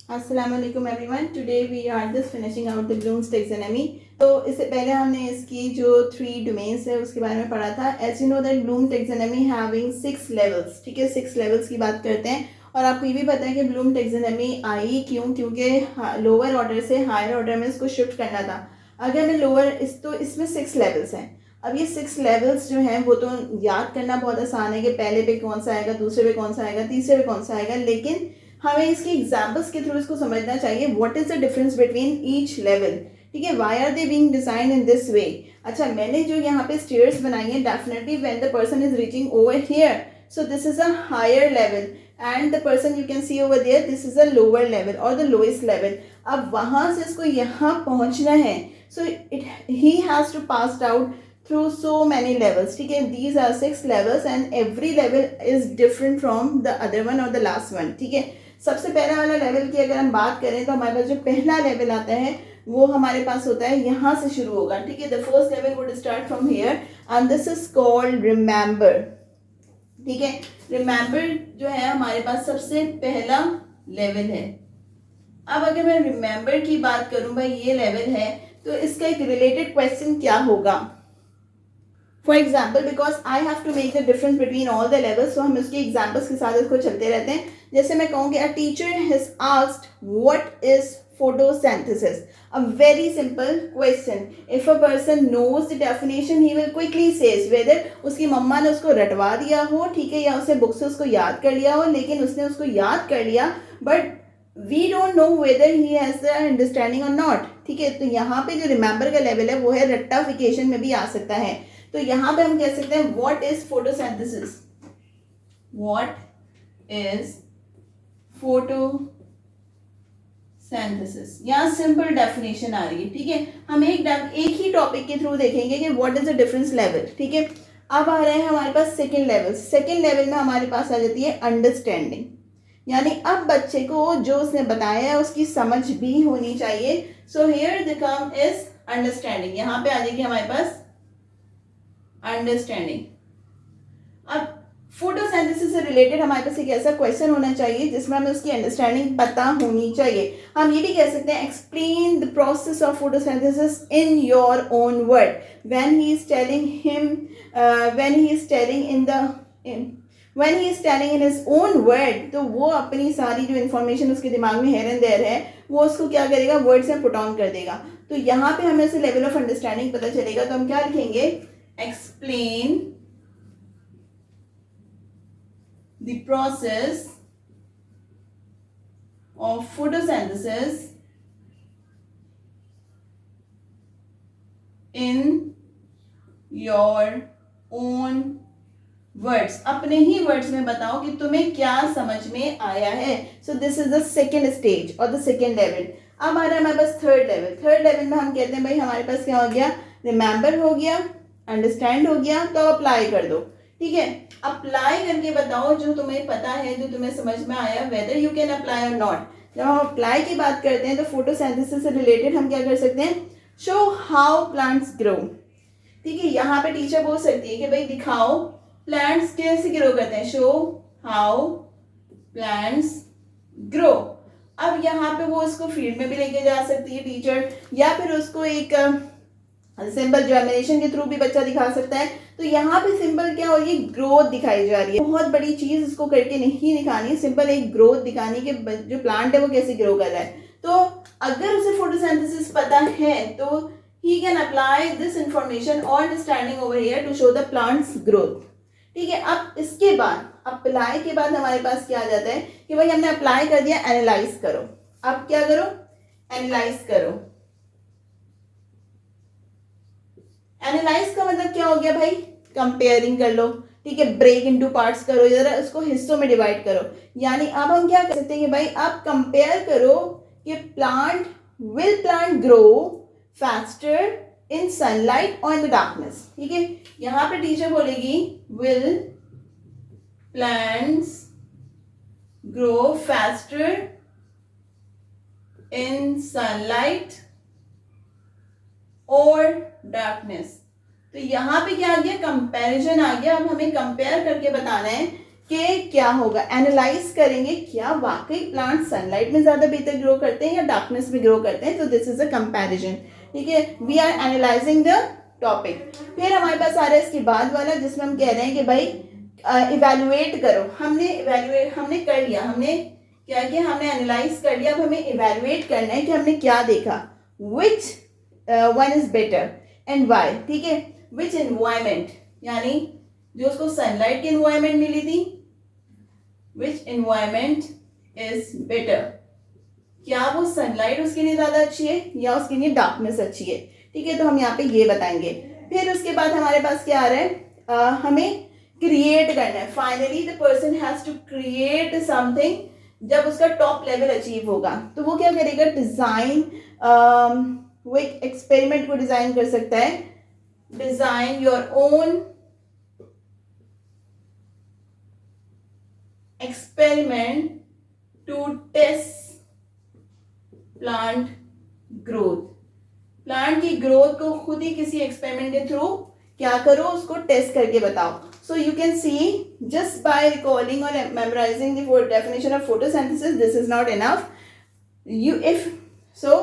अस्सलाम वालेकुम everyone. Today we are just finishing out the Bloom's taxonomy. तो इससे पहले हमने इसकी जो 3 डोमेन्स है उसके बारे में पढ़ा था। As you know that Bloom taxonomy having 6 levels, ठीक है, 6 लेवल्स की बात करते हैं। और आपको ये भी पता है कि ब्लूम टेक्सोनॉमी आई क्यों, क्योंकि लोअर ऑर्डर से हायर ऑर्डर में इसको शिफ्ट करना था। अगर मैं तो इसमें 6 लेवल्स हैं। अब ये 6 लेवल्स जो हैं वो तो याद करना बहुत आसान है कि पहले पे कौन सा आएगा, दूसरे पे कौन सा आएगा, तीसरे पे कौन सा आएगा, लेकिन हमें इसके एग्जाम्पल्स के थ्रू इसको समझना चाहिए। What is the difference between each level, ठीक है, why are they being design in this way. अच्छा, मैंने जो यहाँ पे स्टेयर्स बनाई है, definitely when the person is reaching over here, so this is a higher level and the person you can see over there, this is a lower level और the lowest level. अब वहां से इसको यहाँ पहुंचना है, so it he has to pass out through so many levels, ठीक है। these are 6 levels and every level is different from the other one or the last one, ठीक है। सबसे पहला वाला लेवल की अगर हम बात करें तो हमारे पास जो पहला लेवल आता है वो हमारे पास होता है, यहाँ से शुरू होगा, ठीक है। The first level would start from here and this is called remember, ठीक है। रिमेंबर जो है हमारे पास सबसे पहला लेवल है। अब अगर मैं रिमेंबर की बात करूं, भाई ये लेवल है, तो इसका एक रिलेटेड क्वेश्चन क्या होगा। For example, because I have to make the difference between all the levels, तो हम इसके एग्जाम्पल्स के साथ इसको चलते रहते हैं। जैसे मैं कहूँगी a teacher has asked what is photosynthesis, a very simple question. If a person knows the definition, he will quickly says, whether उसकी मम्मा ने उसको रटवा दिया हो, ठीक है, या उसे बुक से उसको याद कर लिया हो, लेकिन उसने उसको याद कर लिया, but we don't know whether he has the understanding और नॉट, ठीक है। तो यहाँ पे जो रिमेंबर का लेवल है वो है रट्टाफिकेशन में भी आ सकता है। तो यहाँ पे हम कह सकते हैं what is photosynthesis, what is photosynthesis, यहाँ सिंपल डेफिनेशन आ रही है, ठीक है। हम एक ही टॉपिक के थ्रू देखेंगे कि what is the difference level, ठीक है। अब आ रहे हैं हमारे पास सेकेंड लेवल। सेकेंड लेवल में हमारे पास आ जाती है अंडरस्टैंडिंग, यानी अब बच्चे को जो उसने बताया है उसकी समझ भी होनी चाहिए। So here the term is understanding, यहाँ पे आ जाएगी हमारे पास अंडरस्टैंडिंग। अब फोटोसिंथेसिस से रिलेटेड हमारे पास एक ऐसा क्वेश्चन होना चाहिए जिसमें हमें उसकी अंडरस्टैंडिंग पता होनी चाहिए। हम ये भी कह सकते हैं explain the process of photosynthesis in your own word, when he is telling him, when he is telling in the when he is telling in his own word, तो वो अपनी सारी जो इन्फॉर्मेशन उसके दिमाग में हेयर एंड देयर है वो उसको क्या करेगा, वर्ड से पुट ऑन कर देगा। तो यहाँ पे हमें उसे लेवल ऑफ अंडरस्टैंडिंग पता चलेगा। तो हम क्या लिखेंगे, explain the process of photosynthesis in your own words, अपने ही वर्ड्स में बताओ कि तुम्हें क्या समझ में आया है। सो this is the second stage और द सेकेंड लेवल। अब आ रहा है हमारे पास थर्ड लेवल। थर्ड लेवल में हम कहते हैं भाई हमारे पास क्या हो गया, रिमेंबर हो गया, अंडरस्टैंड हो गया, तो अप्लाई कर दो, ठीक है। अप्लाई करके बताओ जो तुम्हें पता है, जो तुम्हें समझ में आया, वेदर यू कैन अप्लाई और नॉट। जब हम अप्लाई की बात करते हैं तो फोटोसिंथेसिस से रिलेटेड हम क्या कर सकते हैं, शो हाउ प्लांट्स ग्रो, ठीक है। यहाँ पे टीचर बोल सकती है कि भाई दिखाओ प्लांट्स कैसे ग्रो करते हैं, शो हाउ प्लांट्स ग्रो। अब यहाँ पे वो उसको फील्ड में भी लेके जा सकती है टीचर, या फिर उसको एक सिंपल जर्मिनेशन के थ्रू भी बच्चा दिखा सकता है। तो यहाँ पे सिंपल क्या हो रही है, ग्रोथ दिखाई जा रही है। बहुत बड़ी चीज इसको करके नहीं दिखानी, सिंपल एक ग्रोथ दिखानी कि जो प्लांट है वो कैसे ग्रो कर रहा है। तो अगर उसे फोटोसिंथेसिस पता है तो he can apply this information और understanding over here to show the plants growth, ठीक है। अब इसके बाद अप्लाई के बाद हमारे पास क्या आ जाता है कि भाई हमने अप्लाई कर दिया, एनालाइज करो। अब क्या करो, एनालाइज करो। एनालाइज का मतलब क्या हो गया भाई, कंपेयरिंग कर लो, ठीक है, ब्रेक इनटू पार्ट्स करो, जरा उसको हिस्सों में डिवाइड करो। यानी अब हम क्या कर सकते हैं कि भाई आप कंपेयर करो कि plant grow faster in sunlight और इन द डार्कनेस, ठीक है। यहाँ पे टीचर बोलेगी will plants grow faster in sunlight और डार्कनेस। तो यहाँ पे क्या आ गया, कंपैरिजन आ गया। अब हमें कंपेयर करके बताना है कि क्या होगा, एनालाइज करेंगे क्या वाकई प्लांट सनलाइट में ज़्यादा बेहतर ग्रो करते हैं या डार्कनेस में ग्रो करते हैं. तो दिस इज अ कंपैरिजन. ठीक है, we are analysing the topic. फिर हमारे पास आ रहा है इसके बाद वाला जिसमें हम कह रहे हैं कि भाई इवेल्युएट करो. हमने कर लिया, हमने क्या किया, हमने एनालाइज कर लिया. अब हमें इवेल्युएट करना है कि हमने क्या देखा. Which one is better and why. ठीक है, विच एनवायरमेंट, यानी जो उसको सनलाइट की एनवायरमेंट मिली थी, विच एनवायरमेंट इज बेटर. क्या वो सनलाइट उसके लिए ज्यादा अच्छी है या उसके लिए डार्कनेस अच्छी है. ठीक है, तो हम यहाँ पे ये बताएंगे. फिर उसके बाद हमारे पास क्या आ रहा है, हमें क्रिएट करना है. Finally the person has to create something. जब उसका टॉप लेवल अचीव होगा तो वो क्या करेगा, डिजाइन, वो एक एक्सपेरिमेंट को डिजाइन कर सकता है. Design your own experiment to test plant growth. Plant की ग्रोथ को खुद ही किसी एक्सपेरिमेंट के थ्रू क्या करो, उसको टेस्ट करके बताओ. So you can see just by recalling और memorising the definition of photosynthesis this is not enough. You if so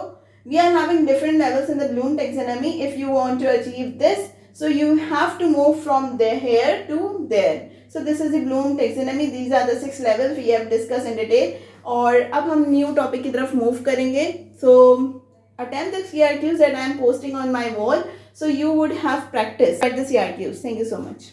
we are having different levels in the Bloom taxonomy. If you want to achieve this, so you have to move from there here to there. So this is the Bloom taxonomy. These are the 6 levels we have discussed in detail. और अब हम new topic की तरफ move करेंगे. So attempt the CRQs that I am posting on my wall. So you would have practice at the CRQs. Thank you so much.